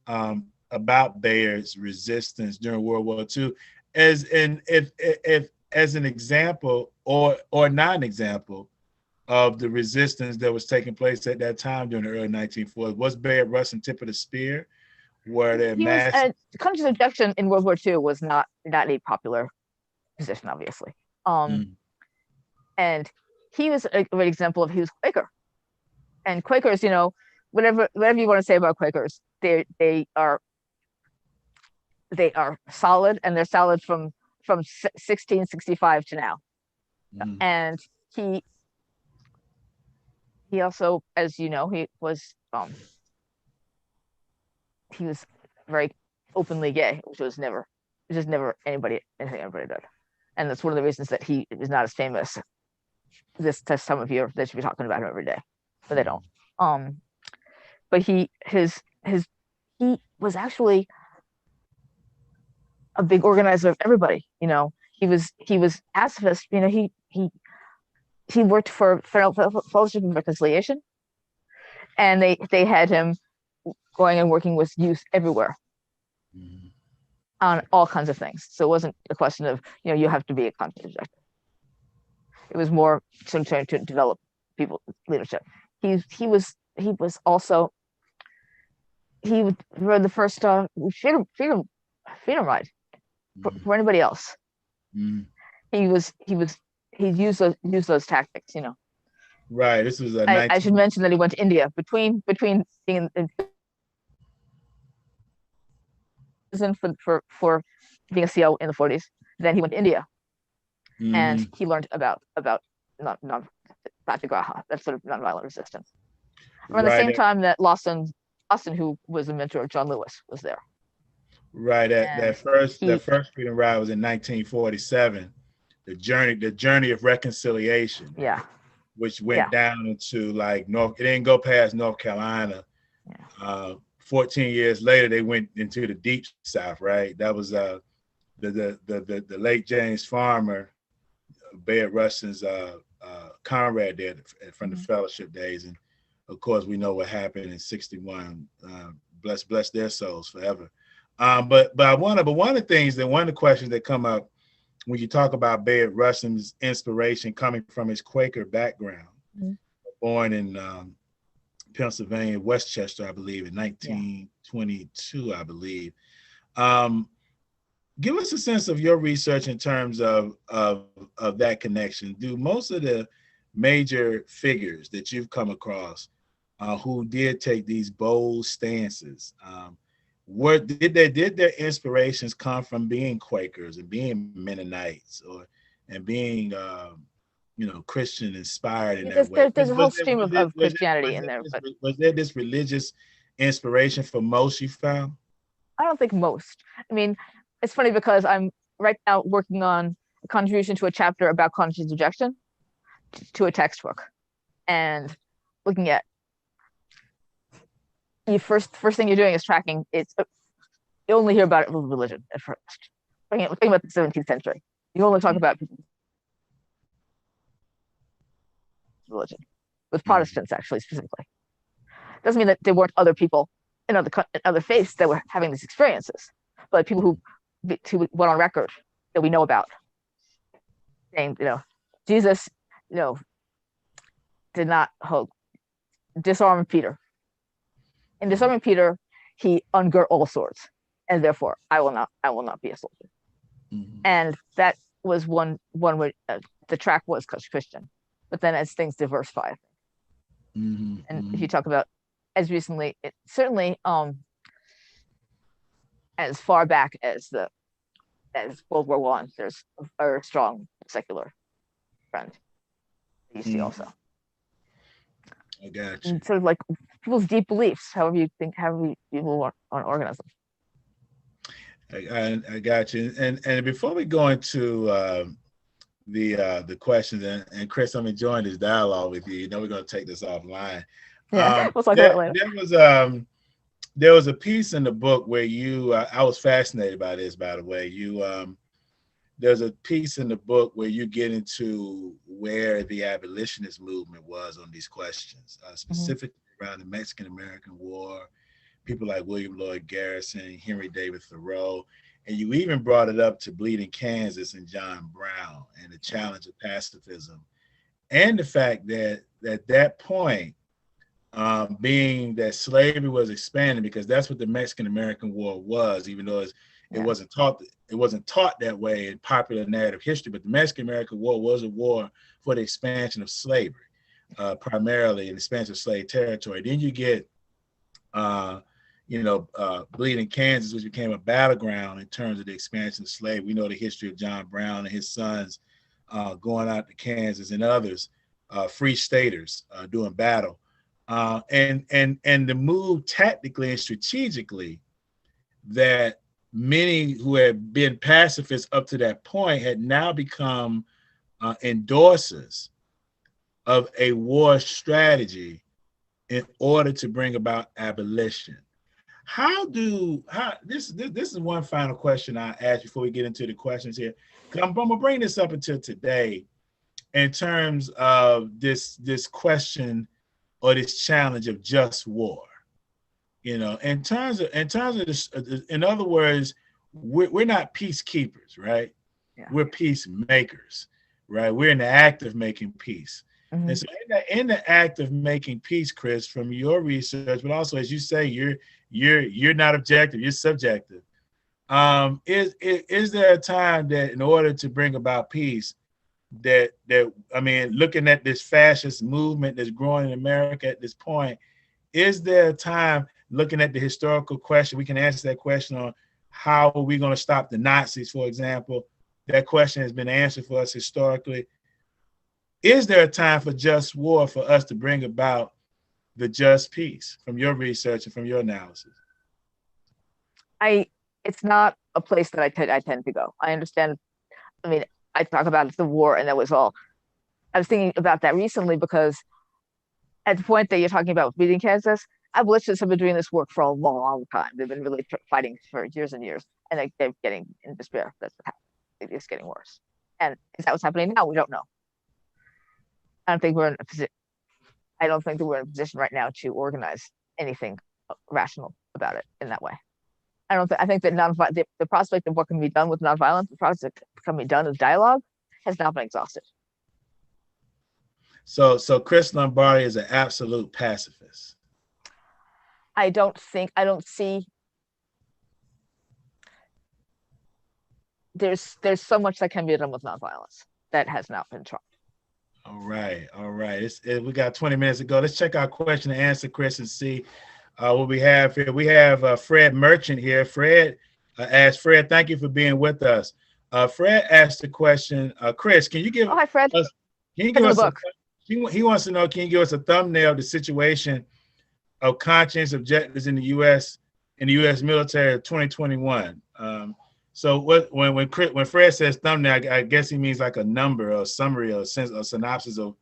about Bayard's resistance during World War II as an example or not an example of the resistance that was taking place at that time during the early 1940s. Was Bayard Rustin tip of the spear? Were there mass conscious objection in World War II was not a popular position, obviously. And he was a great example of he was Quaker. And Quakers, you know, whatever you want to say about Quakers, they are solid, and they're solid from 1665 to now. And he also, as you know, he was very openly gay, which was never anything anybody did. And that's one of the reasons that he is not as famous. This to some of you, they should be talking about him every day, but they don't. But he was actually a big organizer of everybody. You know, he was pacifist. You know, he worked for Fellowship of Reconciliation, and they had him going and working with youth everywhere on all kinds of things. So it wasn't a question of, you know, you have to be a conscious objector. It was more trying to develop people leadership. He was also rode the first freedom ride for anybody else. He used those tactics, you know. Right. This was I should mention that he went to India between being in prison for being a CO in the 40s. Then he went to India, and he learned about Satyagraha, that sort of nonviolent resistance. Around the same time that Lawson, who was a mentor of John Lewis, was there. Right. That first freedom ride was in 1947. The journey of reconciliation. Yeah. Which went down into like it didn't go past North Carolina. 14 years later, they went into the deep South. Right. That was the late James Farmer, Bayard Rustin's comrade there from the fellowship days, and of course we know what happened in '61. Bless their souls forever. But one of the questions that come up when you talk about Bayard Rustin's inspiration coming from his Quaker background, born in Pennsylvania, Westchester, I believe, in 1922, I believe. Give us a sense of your research in terms of that connection. Do most of the major figures that you've come across who did take these bold stances, did their inspirations come from being Quakers and being Mennonites and being Christian inspired in that way? There's a whole stream of Christianity in there. Was there this religious inspiration for most you found? I don't think most. I mean, it's funny because I'm right now working on a contribution to a chapter about conscious rejection to a textbook, and looking at you first thing you're doing is tracking. You only hear about it with religion at first. We're talking about the 17th century. You only talk about religion with Protestants, actually, specifically. Doesn't mean that there weren't other people in other faiths that were having these experiences, but people who went on record that we know about saying, Jesus, did not disarm Peter. In disarming Peter, he ungirt all swords, and therefore I will not be a soldier. Mm-hmm. And that was one where the track was Christian, but then as things diversify, mm-hmm. and if you talk about as recently, certainly as far back as World War I, there's a very strong secular trend you see also. I got you. And sort of like people's deep beliefs, however people want to organize them. I got you. And before we go into the questions, and Chris, I'm enjoying this dialogue with you. We're going to take this offline. Yeah, we'll talk about it later. There was a piece in the book where I was fascinated by this, by the way. There's a piece in the book where you get into where the abolitionist movement was on these questions, specifically around the Mexican-American War, people like William Lloyd Garrison, Henry David Thoreau, and you even brought it up to Bleeding Kansas and John Brown and the challenge of pacifism, and the fact that at that point, being that slavery was expanding, because that's what the Mexican-American War was, even though it wasn't taught that way in popular narrative history. But the Mexican-American War was a war for the expansion of slavery, primarily an expansion of slave territory. Then you get, Bleeding Kansas, which became a battleground in terms of the expansion of slavery. We know the history of John Brown and his sons going out to Kansas, and others, free staters, doing battle. And the move tactically and strategically that many who had been pacifists up to that point had now become endorsers of a war strategy in order to bring about abolition. This is one final question I ask before we get into the questions here. I'm gonna bring this up until today in terms of this question or this challenge of just war. In terms of this, in other words, we're not peacekeepers, right? Yeah. We're peacemakers, right? We're in the act of making peace. Mm-hmm. And so in the act of making peace, Chris, from your research, but also, as you say, you're not objective, you're subjective. Is there a time that in order to bring about peace, looking at this fascist movement that's growing in America at this point, is there a time, looking at the historical question, we can answer that question on how are we going to stop the Nazis, for example? That question has been answered for us historically. Is there a time for just war for us to bring about the just peace, from your research and from your analysis? It's not a place that I tend to go. I understand. I talk about the war, and that was all. I was thinking about that recently because at the point that you're talking about Bleeding Kansas, abolitionists have been doing this work for a long time. They've been really fighting for years and years, and they're getting in despair. That's what happened. It's getting worse. And is that what's happening now? We don't know. I don't think that we're in a position right now to organize anything rational about it in that way. I think that the prospect of what can be done with nonviolence, the prospect that can be done with dialogue, has not been exhausted. So Chris Lombardi is an absolute pacifist. I don't see there's so much that can be done with nonviolence that has not been tried. All right. We got 20 minutes to go. Let's check our question and answer, Chris, and see what we have here. We have Fred Merchant here. Fred asked, Fred, thank you for being with us. Fred asked the question, Chris, can you give hi, Fred. us, can you give us he wants to know, can you give us a thumbnail of the situation of conscience objectives in the U.S. military of 2021? So when Fred says thumbnail, I guess he means like a number or a summary or a synopsis of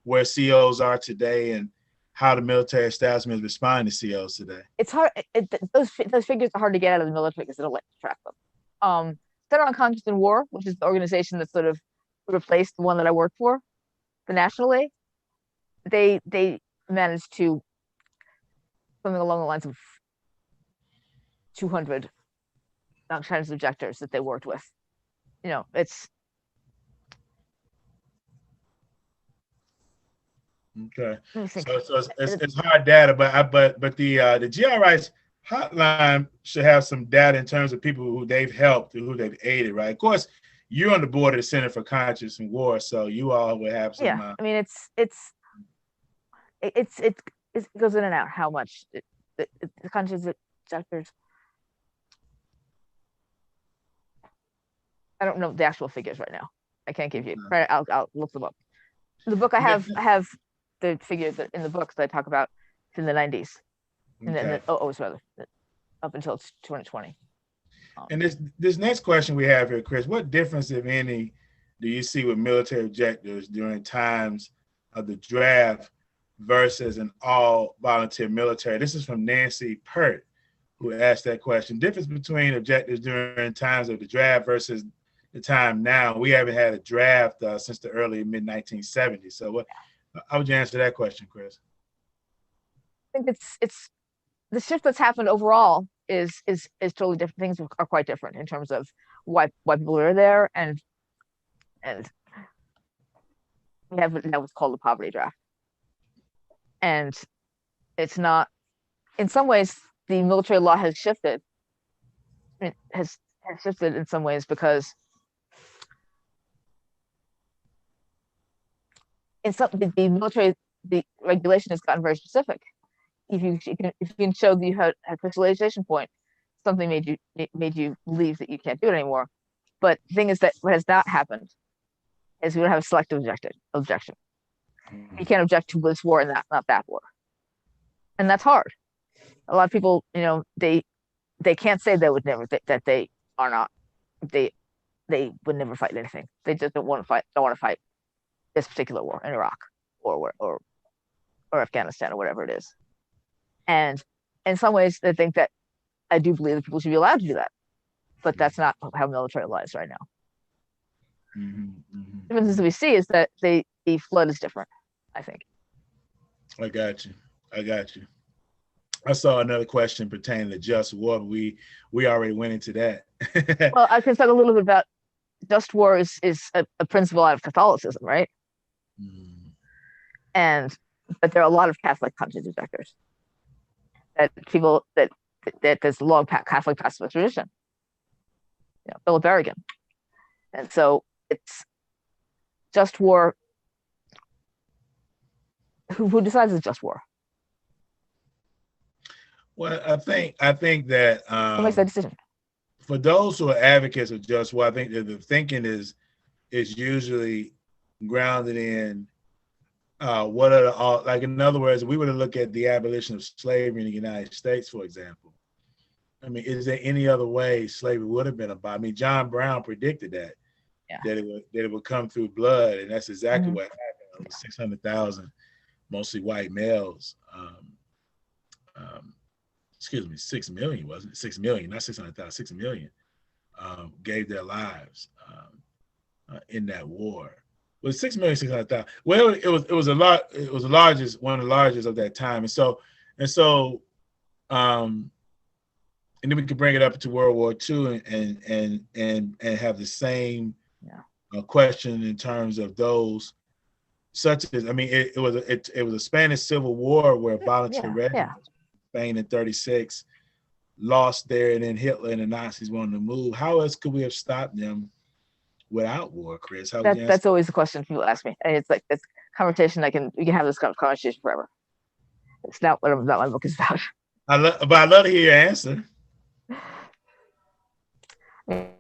where COs are today and how the military establishment is responding to COs today. It's hard. Those figures are hard to get out of the military because they don't like to track them. Center on Conscience and War, which is the organization that sort of replaced the one that I worked for, the National League, they managed to something along the lines of 200 non-Chinese objectors that they worked with. It's okay. So it's hard data, but the GI Rights Hotline should have some data in terms of people who they've helped and who they've aided, right? Of course, you're on the board of the Center for Conscience and War, so you all would have some. Yeah, I mean, it goes in and out. How much the conscience objectors? I don't know the actual figures right now. I can't give you. Right, I'll look them up. In the book I have the figures in the books that I talk about in the 90s, and rather up until 2020. And this next question we have here, Chris, what difference, if any, do you see with military objectives during times of the draft versus an all-volunteer military? This is from Nancy Pert, who asked that question. Difference between objectives during times of the draft versus the time now. We haven't had a draft since the early mid-1970s. So how would you answer that question, Chris? I think it's the shift that's happened overall is totally different. Things are quite different in terms of why people are there, and we have that was called the poverty draft. And it's not, in some ways, the military law has shifted. It has shifted in some ways because the military, the regulation has gotten very specific. If you can show that you had a crystallization point, something made you believe that you can't do it anymore. But the thing is that what has not happened is we don't have a selective objection. You can't object to this war and not that war, and that's hard. A lot of people, they can't say they would never that they are not. They would never fight anything. They just don't want to fight this particular war in Iraq or Afghanistan or whatever it is. And in some ways, they think that I do believe that people should be allowed to do that, but that's not how military law is right now. The difference that we see is that the flood is different, I think. I got you. I saw another question pertaining to just war, but we already went into that. Well, I can talk a little bit about just war is a principle out of Catholicism, right? But there are a lot of Catholic conscience objectors. That people that there's a long Catholic pacifist tradition. Philip Berrigan. And so it's just war. Who decides it's just war? Well, I think that who makes that decision? For those who are advocates of just war, I think that the thinking is usually grounded in what are like, in other words, we were to look at the abolition of slavery in the United States, for example. I mean, is there any other way slavery would have been about? I mean, John Brown predicted that it would come through blood, and that's exactly what happened. 600,000, mostly white males. 6 million, wasn't it? 6 million, not 600,000, 6 million gave their lives in that war. Well, 6 million, 600,000. Well, it was a lot. It was the largest, one of the largest of that time. And so, and then we could bring it up to World War II and have the same question in terms of those, such as, I mean, it was a Spanish Civil War where volunteer readiness, Spain in 36, lost there, and then Hitler and the Nazis wanted to move. How else could we have stopped them without war, Chris? That's always the question people ask me. And it's like this conversation we can have this conversation forever. It's not what my book is about. But I'd love to hear your answer. And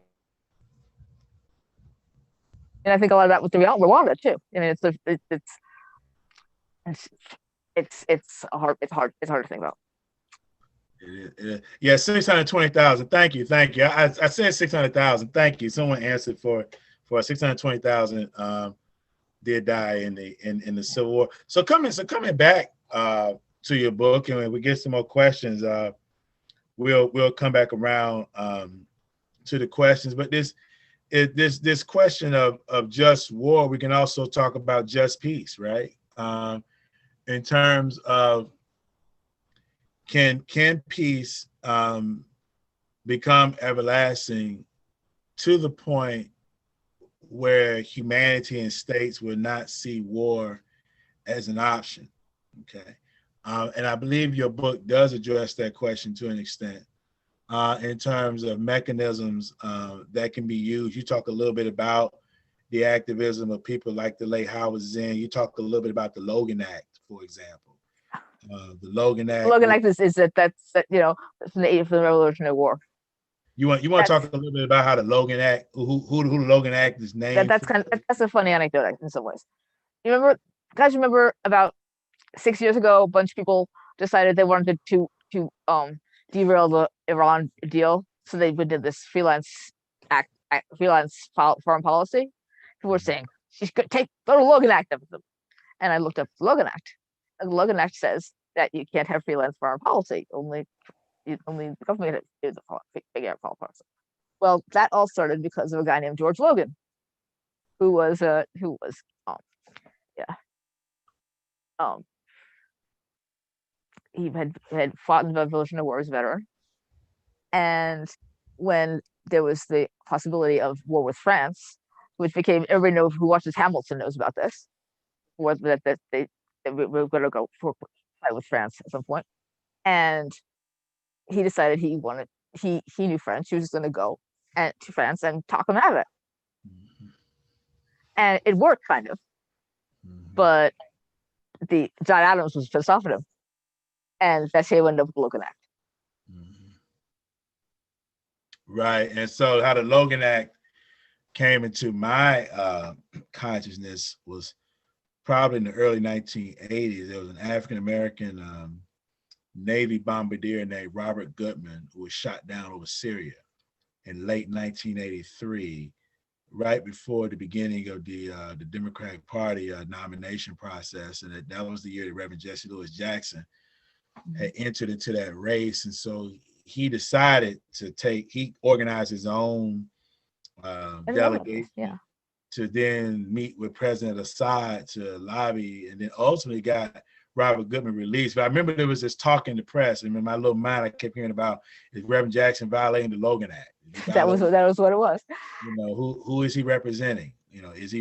I think a lot of that with the Rwanda too. I mean, it's hard to think about. It is. Yeah, 620,000. Thank you. I said 600,000. Thank you. Someone answered for 620,000 did die in the Civil War. So coming back to your book, and when we get some more questions, we'll come back around to the questions. But this question of just war, we can also talk about just peace, right? In terms of can peace become everlasting to the point where humanity and states will not see war as an option? Okay. And I believe your book does address that question to an extent in terms of mechanisms that can be used. You talk a little bit about the activism of people like the late Howard Zinn. You talk a little bit about the Logan Act, for example. The Logan Act. The Logan Act is that's from the Revolutionary War. You want to talk a little bit about how the Logan Act, who the Logan Act is named? That's a funny anecdote in some ways. You remember about 6 years ago, a bunch of people decided they wanted to derail the Iran deal, so they did this freelance foreign policy. People were saying she could go to the Logan Act of them, and I looked up the Logan Act. And the Logan Act says that you can't have freelance foreign policy. Only the government is figure out foreign policy. Well, that all started because of a guy named George Logan, who was he had fought in the Revolutionary War as a veteran, and when there was the possibility of war with France, which became, everybody knows who watches Hamilton knows about this, was that they were going to go fight with France at some point, and he decided he knew French. He was just going to go to France and talk him out of it, and it worked kind of, but John Adams was pissed off at him, and that's how he ended up with the Logan Act. Right, and so how the Logan Act came into my consciousness was probably in the early 1980s. There was an African-American Navy bombardier named Robert Gutman who was shot down over Syria in late 1983, right before the beginning of the Democratic Party nomination process. And that was the year that Reverend Jesse Louis Jackson had entered into that race. And so he decided he organized his own delegation to then meet with President Assad to lobby, and then ultimately got Robert Gutman released. But I remember there was this talk in the press, and in my little mind, I kept hearing about, is Reverend Jackson violating the Logan Act? That was what it was. You know, who is he representing? You know, is he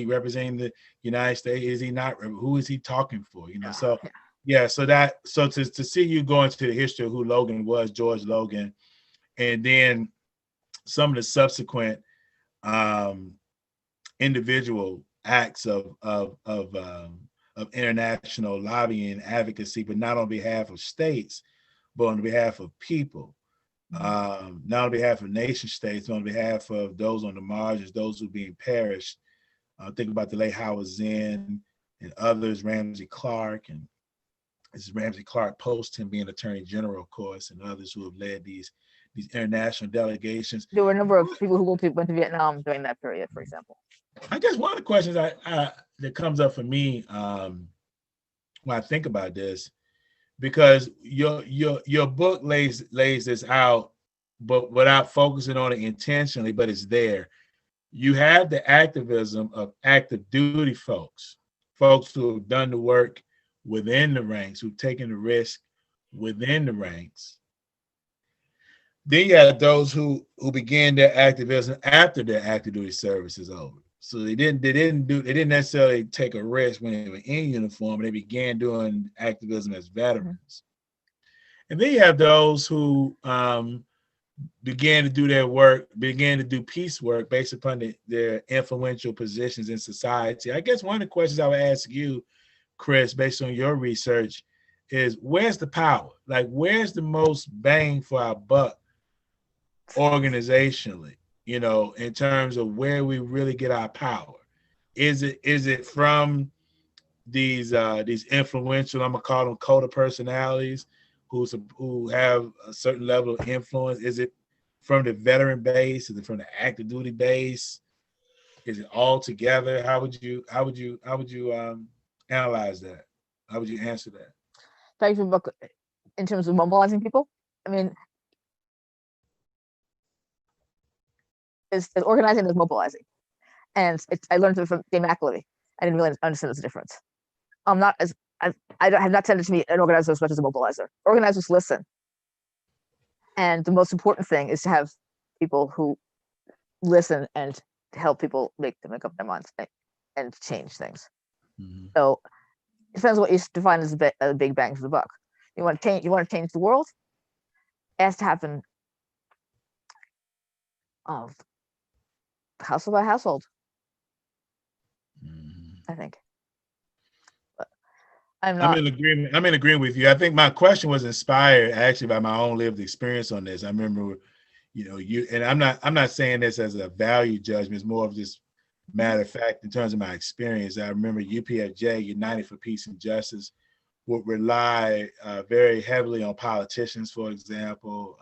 representing the United States? Is he not? Who is he talking for? You know, so to see you go into the history of who Logan was, George Logan, and then some of the subsequent individual acts of international lobbying advocacy, but not on behalf of states, but on behalf of people, not on behalf of nation states, but on behalf of those on the margins, those who are being perished. Think about the late Howard Zinn and others, Ramsey Clark, and this is Ramsey Clark post him being Attorney General, of course, and others who have led these international delegations. There were a number of people who went to Vietnam during that period, for example. I guess one of the questions that comes up for me when I think about this, because your book lays this out, but without focusing on it intentionally, but it's there. You have the activism of active duty folks who have done the work within the ranks, who've taken the risk within the ranks. Then you have those who began their activism after their active duty service is over. So they didn't necessarily take a risk when they were in uniform. They began doing activism as veterans. And then you have those who began to do their work, began to do peace work based upon their influential positions in society. I guess one of the questions I would ask you, Chris, based on your research, is where's the power? Like, where's the most bang for our buck organizationally, you know, in terms of where we really get our power? Is it from these influential, I'm gonna call them cult of personalities, who have a certain level of influence? Is it from the veteran base? Is it from the active duty base? Is it all together? How would you analyze that? How would you answer that? Thank you, book in terms of mobilizing people. I mean, is organizing is mobilizing, and I learned it from Dave McAlevey. I didn't really understand the difference. I'm not as I have not tended to be an organizer as much as a mobilizer. Organizers listen, and the most important thing is to have people who listen and help people make up their minds and change things. Mm-hmm. So it depends what you define as a big bang for the buck. You want to change the world. It has to happen household by household. Mm-hmm. I think. I'm in agreement with you. I think my question was inspired actually by my own lived experience on this. I remember, and I'm not saying this as a value judgment. It's more of just matter of fact in terms of my experience. I remember UPFJ, United for Peace and Justice, would rely very heavily on politicians, for example,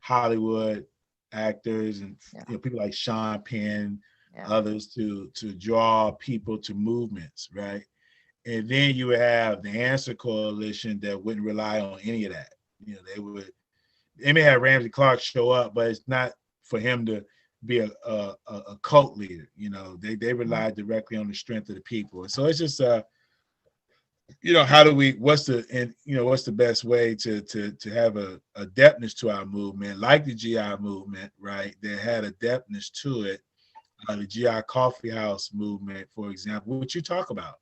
Hollywood actors, and people like Sean Penn, others to draw people to movements, right? And then you would have the Answer Coalition that wouldn't rely on any of that. They may have Ramsey Clark show up, but it's not for him to be a cult leader. They rely directly on the strength of the people. And so it's just what's the best way to have a depthness to our movement, like the GI movement, right? That had a depthness to it. The GI Coffee House movement, for example, which you talk about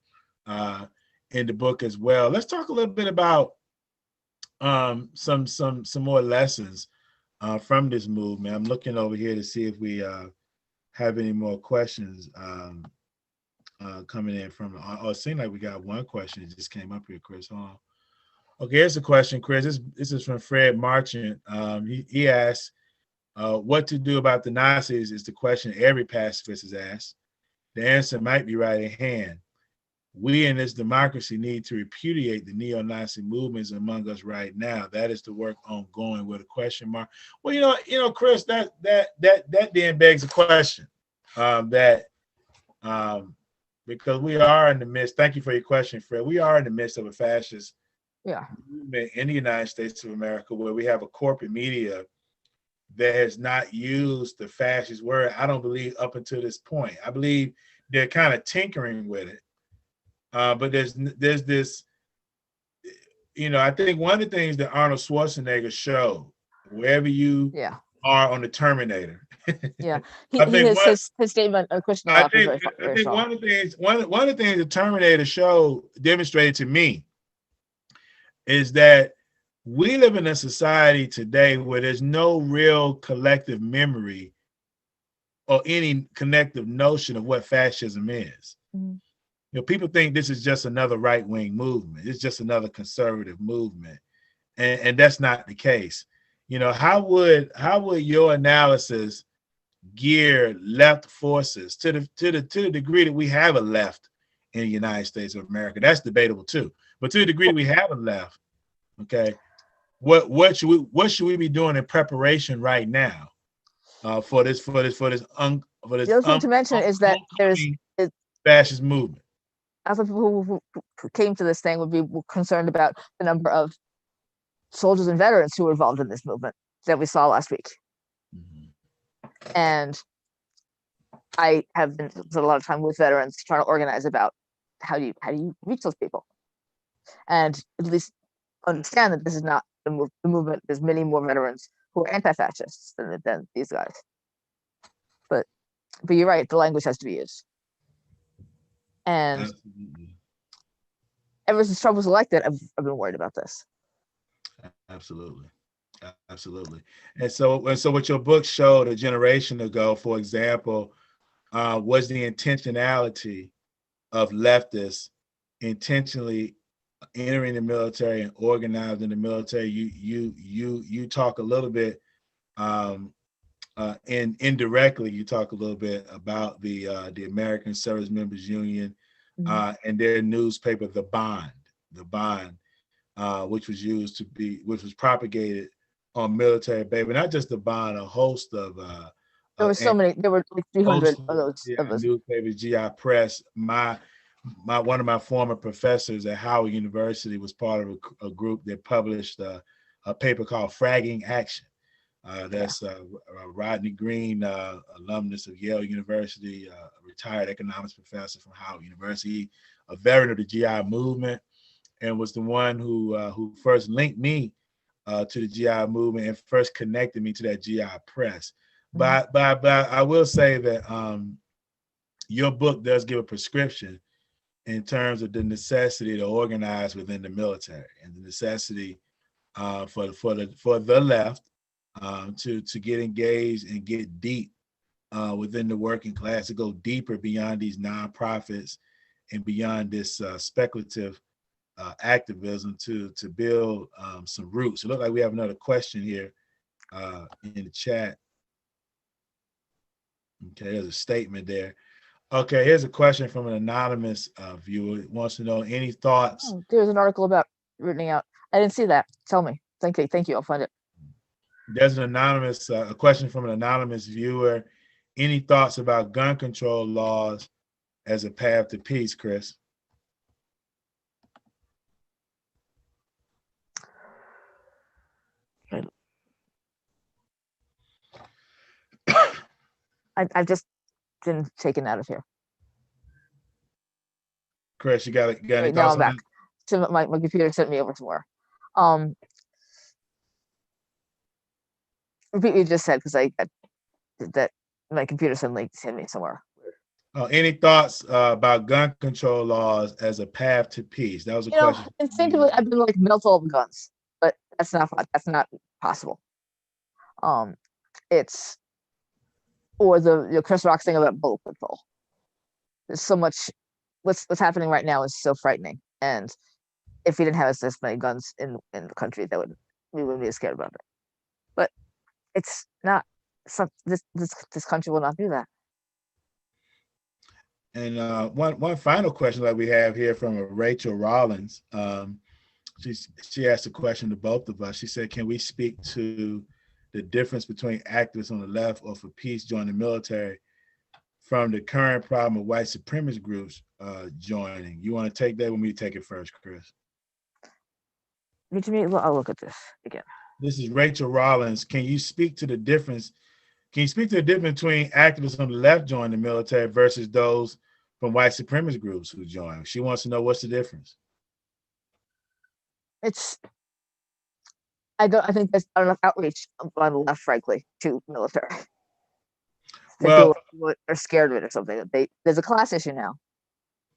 in the book as well. Let's talk a little bit about some more lessons from this movement. I'm looking over here to see if we have any more questions coming in from. It seems like we got one question that just came up here, Chris. Okay, here's a question, Chris. This is from Fred Marchant. He asked, what to do about the Nazis is the question every pacifist is asked. The answer might be right at hand. We in this democracy need to repudiate the neo-Nazi movements among us right now. That is the work ongoing with a question mark. Well, Chris, that then begs a question because we are in the midst. Thank you for your question, Fred. We are in the midst of a fascist movement in the United States of America, where we have a corporate media that has not used the fascist word, I don't believe, up until this point. I believe they're kind of tinkering with it. But there's this, I think one of the things that Arnold Schwarzenegger showed, wherever you are on the Terminator. His statement, Christian. I think one of the things the Terminator show demonstrated to me is that we live in a society today where there's no real collective memory or any collective notion of what fascism is. Mm-hmm. People think this is just another right-wing movement. It's just another conservative movement. And that's not the case. How would your analysis gear left forces to the degree that we have a left in the United States of America? That's debatable too. But to the degree that we have a left, okay, what should we be doing in preparation right now for this? The other thing to mention is that there's fascist movement. I thought people who came to this thing would be concerned about the number of soldiers and veterans who were involved in this movement that we saw last week. Mm-hmm. And I have spent a lot of time with veterans trying to organize about how do you reach those people, and at least understand that this is not the movement. There's many more veterans who are anti-fascists than these guys. But you're right. The language has to be used. And ever since Trump was elected, I've been worried about this. Absolutely. Absolutely. And so what your book showed a generation ago, for example, was the intentionality of leftists intentionally entering the military and organizing the military. You talk a little bit, and indirectly you talk a little bit about the American Service Members Union and their newspaper, The Bond, which was propagated on military baby, not just The Bond, a host of there were so many. There were like 300 of those. Newspapers, GI Press. One of my former professors at Howard University was part of a group that published a paper called Fragging Action. That's Rodney Green, alumnus of Yale University, a retired economics professor from Howard University, a veteran of the GI movement, and was the one who first linked me to the GI movement and first connected me to that GI Press. But I will say that your book does give a prescription in terms of the necessity to organize within the military and the necessity for the left to get engaged and get deep within the working class, to go deeper beyond these nonprofits and beyond this speculative activism to build some roots. It looks like we have another question here in the chat. Okay, there's a statement there. Okay, here's a question from an anonymous viewer. It wants to know any thoughts. Oh, there's an article about rooting out. I didn't see that. Tell me. Thank you. I'll find it. There's an anonymous a question from an anonymous viewer. Any thoughts about gun control laws as a path to peace, Chris? I've just been taken out of here. Chris, you got it. Wait, now I'm back. So my computer sent me over somewhere. Repeat what you just said, because I that my computer suddenly sent me somewhere. Any thoughts about gun control laws as a path to peace? That was a question. Instinctively, I've been like melt all the guns, but that's not possible. It's or the Chris Rock thing about bullet control. There's so much. What's happening right now is so frightening, and if we didn't have this many guns in the country, we wouldn't be scared about it. But it's not. This country will not do that. And one final question that we have here from Rachel Rollins. She asked a question to both of us. She said, "Can we speak to the difference between activists on the left or for peace joining the military from the current problem of white supremacist groups joining?" You want to take that? When we take it first, Chris? I'll look at this again. This is Rachel Rollins. Can you speak to the difference? Can you speak to the difference between activists on the left joining the military versus those from white supremacist groups who join? She wants to know what's the difference. I think there's not enough outreach on the left, frankly, to military. Well, people are scared of it or something. There's a class issue now,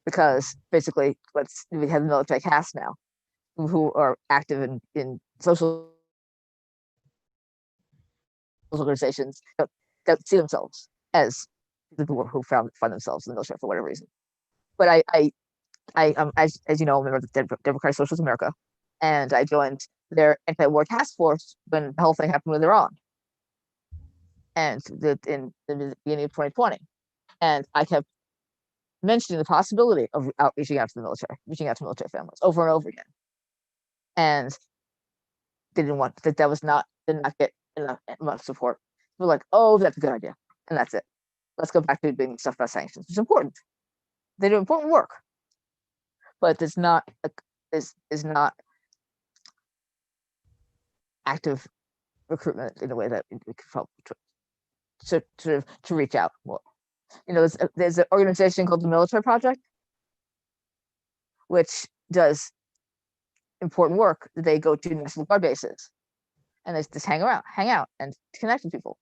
because basically we have the military caste now who are active in social organizations that see themselves as the people who find themselves in the military for whatever reason. But as you know, I'm a member of the Democratic Socialist America, and I joined their anti-war task force when the whole thing happened with Iran, and in the beginning of 2020. And I kept mentioning the possibility of reaching out to the military, reaching out to military families over and over again. And they didn't want that. Did not get enough support. We're like, oh, that's a good idea, and that's it. Let's go back to doing stuff about sanctions. It's important. They do important work, but it's not is not active recruitment in a way that we could help to reach out more. There's an organization called the Military Project, which does important work. They go to National Guard bases and they just hang out and connect with people.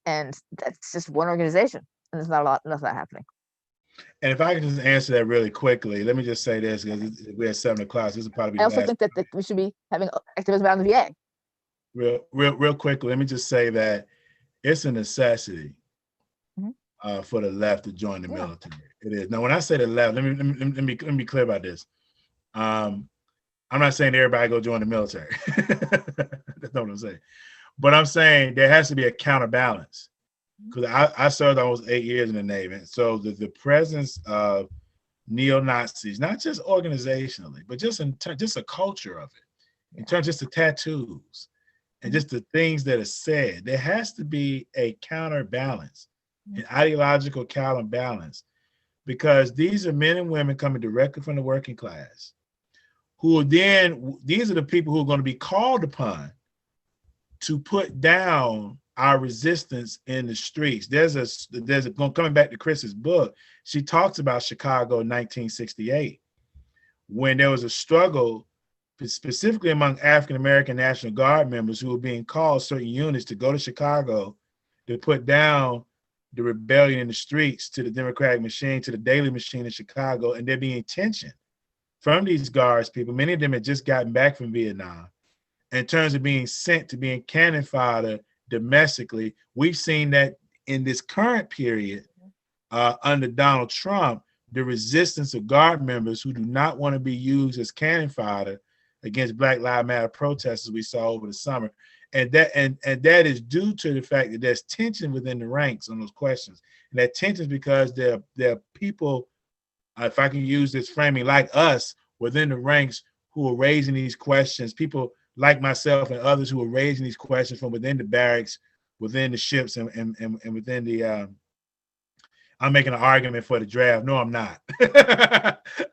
And that's just one organization, and there's not enough of that happening. And if I can just answer that really quickly, let me just say this, because we're at 7 o'clock. This will probably be I also think that we should be having activism around the VA. Real quickly, let me just say that it's a necessity for the left to join the military. It is. Now, when I say the left, let me be clear about this. I'm not saying everybody go join the military. That's not what I'm saying. But I'm saying there has to be a counterbalance. Because I served almost 8 years in the Navy. So the presence of neo-Nazis, not just organizationally, but just just a culture of it, in terms of just the tattoos and just the things that are said, there has to be a counterbalance, an ideological counterbalance, because these are men and women coming directly from the working class, who these are the people who are going to be called upon to put down our resistance in the streets. Coming back to Chris's book, she talks about Chicago in 1968, when there was a struggle specifically among African-American National Guard members who were being called, certain units, to go to Chicago to put down the rebellion in the streets to the Democratic machine, to the daily machine in Chicago. And there being tension from these guards people. Many of them had just gotten back from Vietnam. In terms of being sent to being cannon fodder domestically, we've seen that in this current period under Donald Trump, the resistance of guard members who do not want to be used as cannon fodder against Black Lives Matter protesters we saw over the summer. And that is due to the fact that there's tension within the ranks on those questions. And that tension is because there are people, if I can use this framing, like us within the ranks who are raising these questions, people like myself and others who are raising these questions from within the barracks, within the ships, and within the, I'm making an argument for the draft. No, I'm not.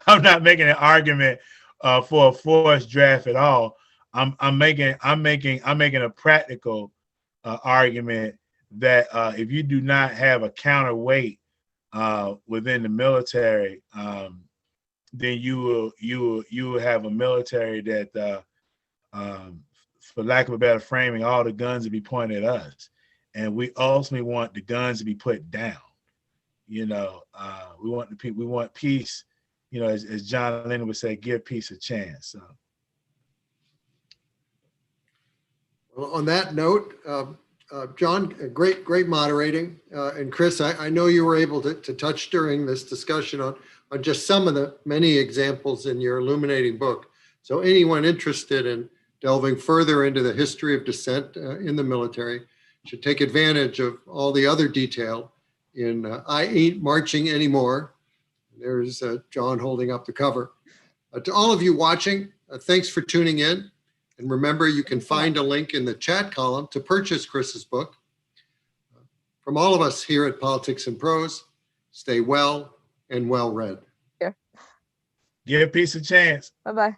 I'm not making an argument for a forced draft at all. I'm making a practical argument that if you do not have a counterweight within the military, then you will have a military that, for lack of a better framing, all the guns will be pointed at us, and we ultimately want the guns to be put down. We want peace. As John Lennon would say, give peace a chance. So. Well, on that note, John, great moderating. And Chris, I know you were able to touch during this discussion on just some of the many examples in your illuminating book. So anyone interested in delving further into the history of dissent in the military should take advantage of all the other detail in I Ain't Marching Anymore. There's John holding up the cover. To all of you watching, thanks for tuning in. And remember, you can find a link in the chat column to purchase Chris's book. From all of us here at Politics and Prose, stay well and well read. Yeah. Give peace a chance. Bye-bye.